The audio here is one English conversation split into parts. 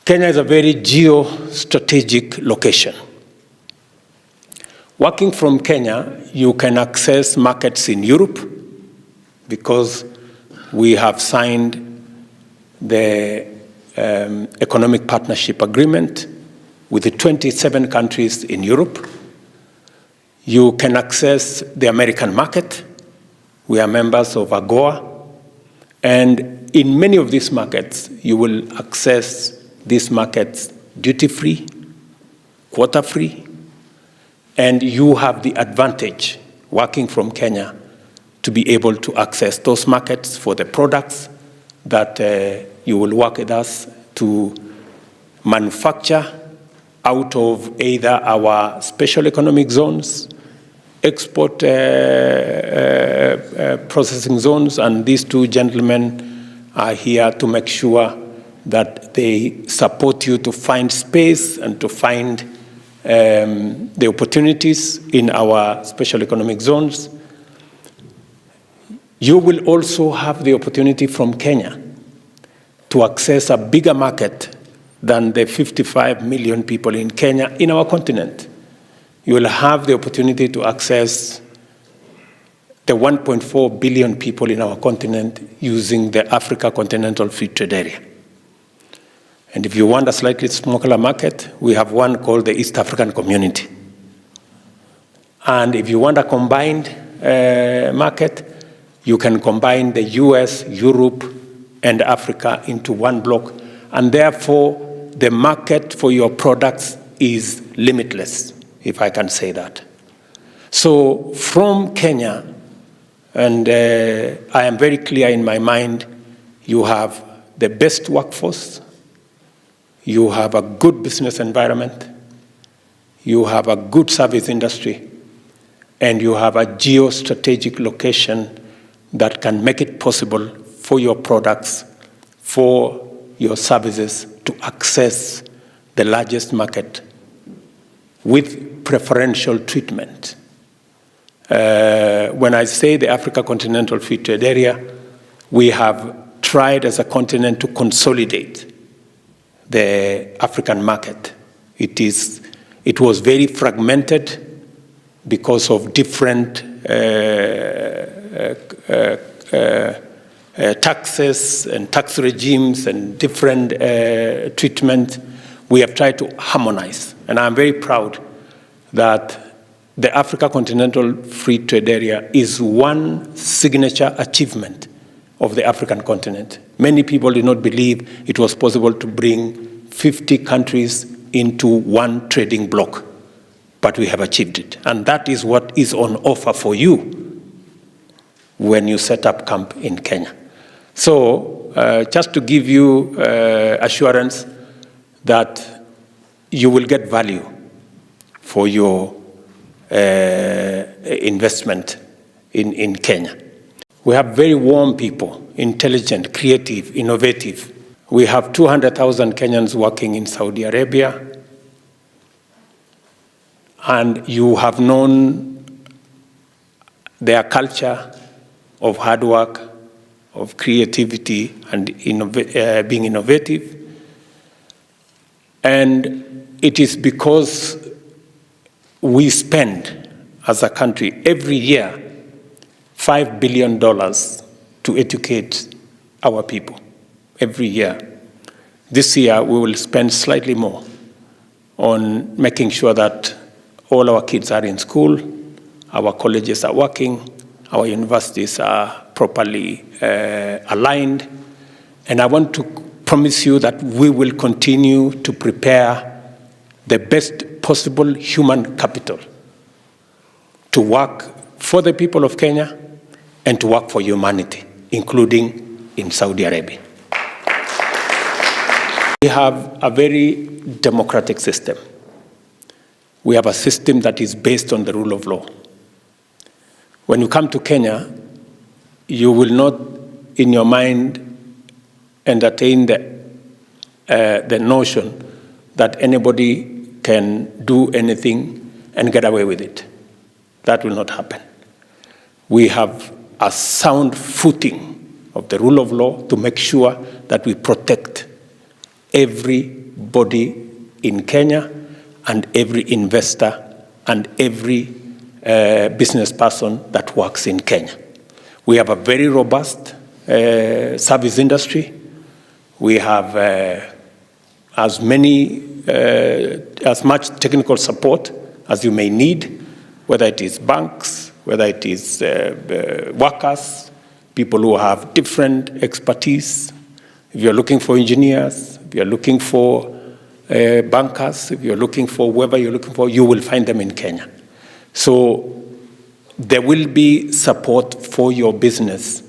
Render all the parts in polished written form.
Kenya is a very geostrategic location. Working from Kenya, you can access markets in Europe because we have signed the Economic Partnership Agreement with the 27 countries in Europe. You can access the American market. We are members of AGOA. And in many of these markets, you will access these markets duty-free, quota-free, and you have the advantage, working from Kenya, to be able to access those markets for the products that you will work with us to manufacture out of either our special economic zones, export processing zones, and these two gentlemen are here to make sure that they support you to find space and to find the opportunities in our special economic zones. You will also have the opportunity from Kenya to access a bigger market than the 55 million people in Kenya in our continent. You will have the opportunity to access the 1.4 billion people in our continent using the Africa Continental Free Trade Area. And if you want a slightly smaller market, we have one called the East African Community. And if you want a combined market, you can combine the US, Europe, and Africa into one block. And therefore, the market for your products is limitless, if I can say that. So from Kenya, and I am very clear in my mind, you have the best workforce, you have a good business environment, you have a good service industry, and you have a geostrategic location that can make it possible for your products, for your services to access the largest market with preferential treatment. When I say the Africa Continental Free Trade Area, we have tried as a continent to consolidate the African market. It was very fragmented because of different taxes and tax regimes and different treatment. We have tried to harmonize, and I'm very proud that the Africa Continental Free Trade Area is one signature achievement of the African continent. Many people did not believe it was possible to bring 50 countries into one trading bloc, but we have achieved it. And that is what is on offer for you when you set up camp in Kenya. So just to give you assurance that you will get value for your investment in Kenya. We have very warm people, intelligent, creative, innovative. We have 200,000 Kenyans working in Saudi Arabia. And you have known their culture of hard work, of creativity, and being innovative. And it is because we spend, as a country, every year, $5 billion to educate our people, every year. This year, we will spend slightly more on making sure that all our kids are in school, our colleges are working, our universities are properly aligned. And I want to promise you that we will continue to prepare the best possible human capital to work for the people of Kenya and to work for humanity, including in Saudi Arabia. We have a very democratic system. We have a system that is based on the rule of law. When you come to Kenya, you will not, in your mind, entertain the notion that anybody can do anything and get away with it. That will not happen. We have a sound footing of the rule of law to make sure that we protect every everybody in Kenya and every investor and every business person that works in Kenya. We have a very robust service industry. We have as much technical support as you may need, whether it is banks, whether it is workers, people who have different expertise. If you're looking for engineers, if you're looking for bankers, if you're looking for whoever you're looking for, you will find them in Kenya. So there will be support for your business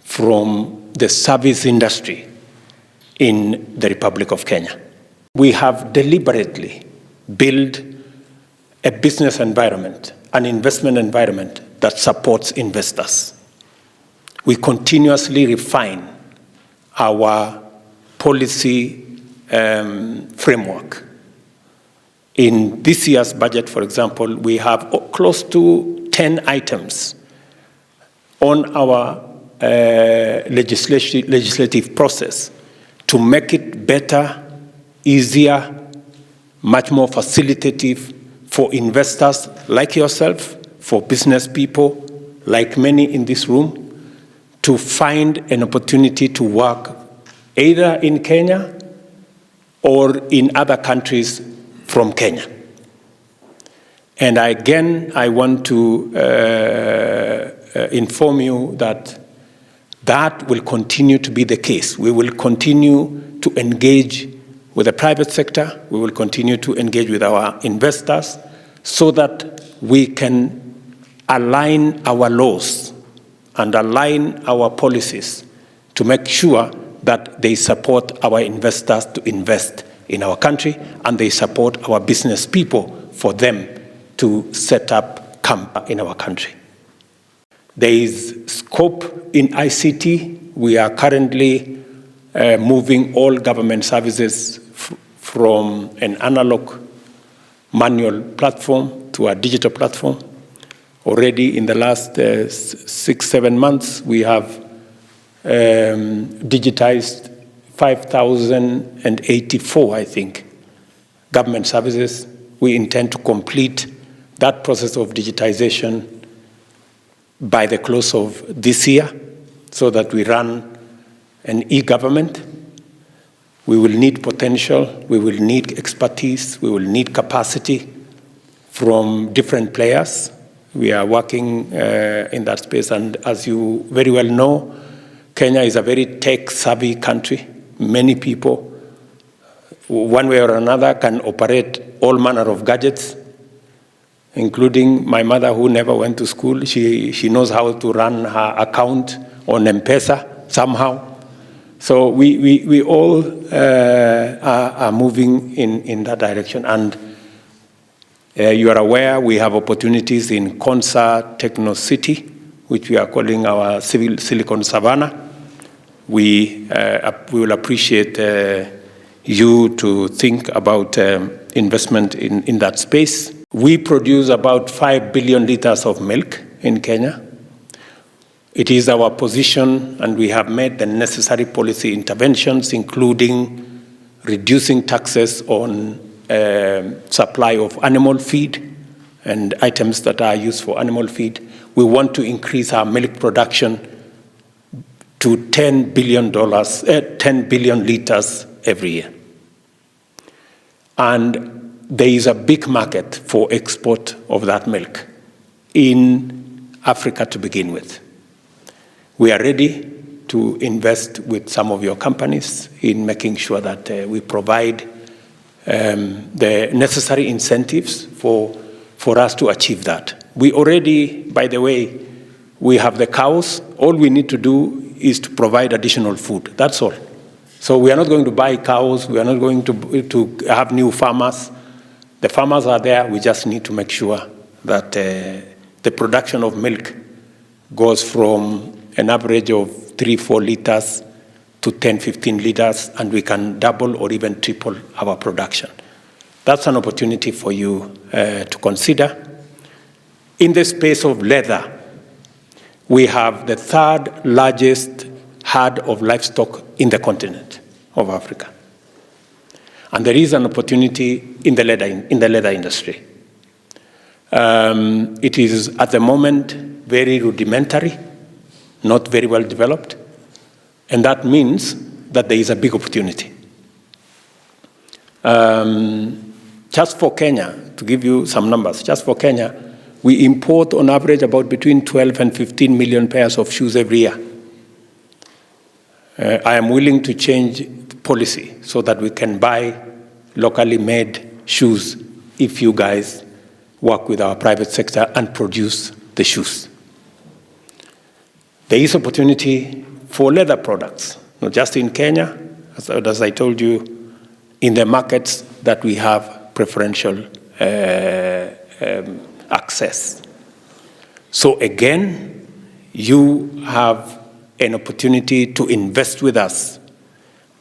from the service industry in the Republic of Kenya. We have deliberately built a business environment, an investment environment that supports investors. We continuously refine our policy framework. In this year's budget, for example, we have close to 10 items on our legislative process to make it better, easier, much more facilitative for investors like yourself, for business people like many in this room, to find an opportunity to work either in Kenya or in other countries from Kenya. And again, I want to inform you that that will continue to be the case. We will continue to engage with the private sector. We will continue to engage with our investors so that we can align our laws and align our policies to make sure that they support our investors to invest in our country and they support our business people for them to set up camp in our country. There is scope in ICT. We are currently moving all government services from an analog manual platform to a digital platform. Already in the last 6-7 months, we have digitized 5,084, I think, government services. We intend to complete that process of digitization by the close of this year so that we run an e-government. We will need potential, we will need expertise, we will need capacity from different players. We are working in that space, and as you very well know, Kenya is a very tech-savvy country. Many people, one way or another, can operate all manner of gadgets, including my mother, who never went to school. She knows how to run her account on M-Pesa somehow. So we all are moving in that direction. And you are aware we have opportunities in Konsa Techno City, which we are calling our Silicon Savannah. We will appreciate you to think about investment in that space. We produce about 5 billion liters of milk in Kenya. It is our position, and we have made the necessary policy interventions, including reducing taxes on supply of animal feed and items that are used for animal feed. We want to increase our milk production to $10 billion liters every year. And there is a big market for export of that milk in Africa to begin with. We are ready to invest with some of your companies in making sure that we provide the necessary incentives for us to achieve that. We already, by the way, we have the cows. All we need to do is to provide additional food. That's all. So we are not going to buy cows. We are not going to have new farmers. The farmers are there. We just need to make sure that the production of milk goes from an average of 3-4 liters to 10-15 liters, and we can double or even triple our production. That's an opportunity for you to consider. In the space of leather, we have the third largest herd of livestock in the continent of Africa. And there is an opportunity in the leather industry. It is at the moment very rudimentary, not very well developed, and that means that there is a big opportunity. Just for Kenya, to give you some numbers, just for Kenya, we import on average about between 12 and 15 million pairs of shoes every year. I am willing to change policy so that we can buy locally made shoes if you guys work with our private sector and produce the shoes. There is opportunity for leather products, not just in Kenya, as I told you, in the markets that we have preferential access. So again, you have an opportunity to invest with us.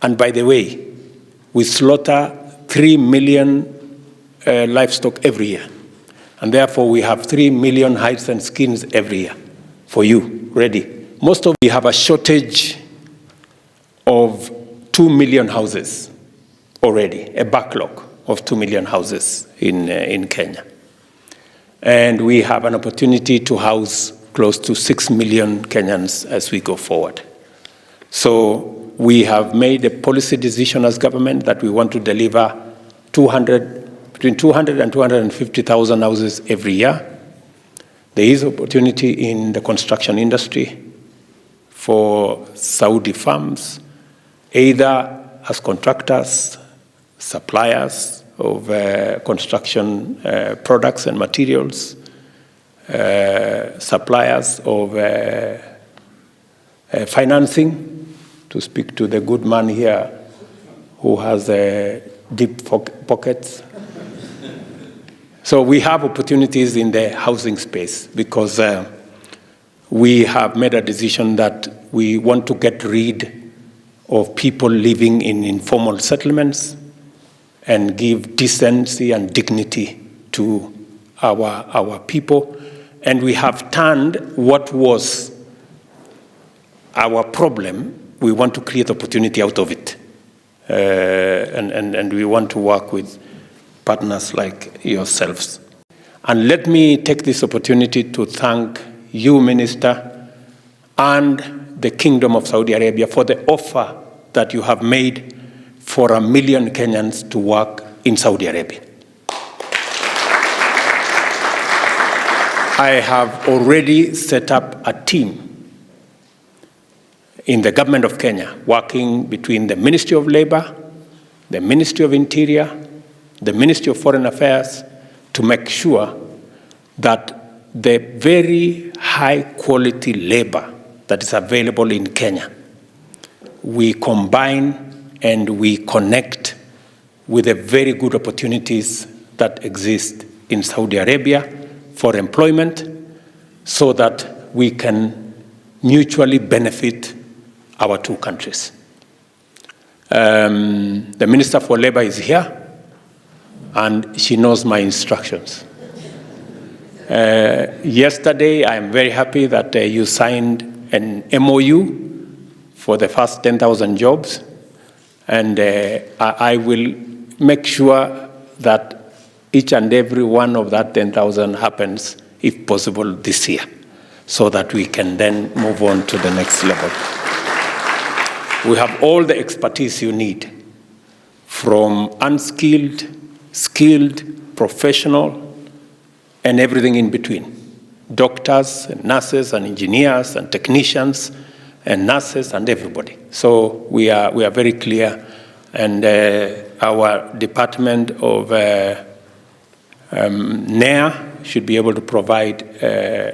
And by the way, we slaughter 3 million livestock every year. And therefore, we have 3 million hides and skins every year for you, ready. Most of you have a shortage of 2 million houses already, a backlog of 2 million houses in Kenya. And we have an opportunity to house close to 6 million Kenyans as we go forward. So we have made a policy decision as government that we want to deliver between 200 and 250,000 houses every year. There is opportunity in the construction industry for Saudi firms, either as contractors, suppliers of construction products and materials, suppliers of financing, to speak to the good man here who has deep pockets. So we have opportunities in the housing space because we have made a decision that we want to get rid of people living in informal settlements and give decency and dignity to our people. And we have turned what was our problem, we want to create opportunity out of it. And we want to work with partners like yourselves. And let me take this opportunity to thank you, Minister, and the Kingdom of Saudi Arabia for the offer that you have made for 1 million Kenyans to work in Saudi Arabia. I have already set up a team in the government of Kenya, working between the Ministry of Labor, the Ministry of Interior, the Ministry of Foreign Affairs, to make sure that the very high quality labor that is available in Kenya, we combine and we connect with the very good opportunities that exist in Saudi Arabia for employment so that we can mutually benefit our two countries. The Minister for Labor is here, and she knows my instructions. Yesterday, I am very happy that you signed an MOU for the first 10,000 jobs, and I will make sure that each and every one of that 10,000 happens, if possible, this year, so that we can then move on to the next level. We have all the expertise you need, from unskilled, skilled, professional, and everything in between. Doctors, and nurses, and engineers, and technicians, and nurses, and everybody. So we are very clear, and our Department of NEA should be able to provide,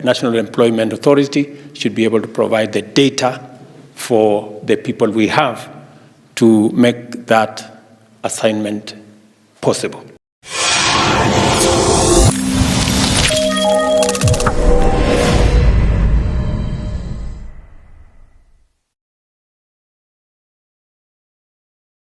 National Employment Authority should be able to provide the data for the people we have to make that assignment possible.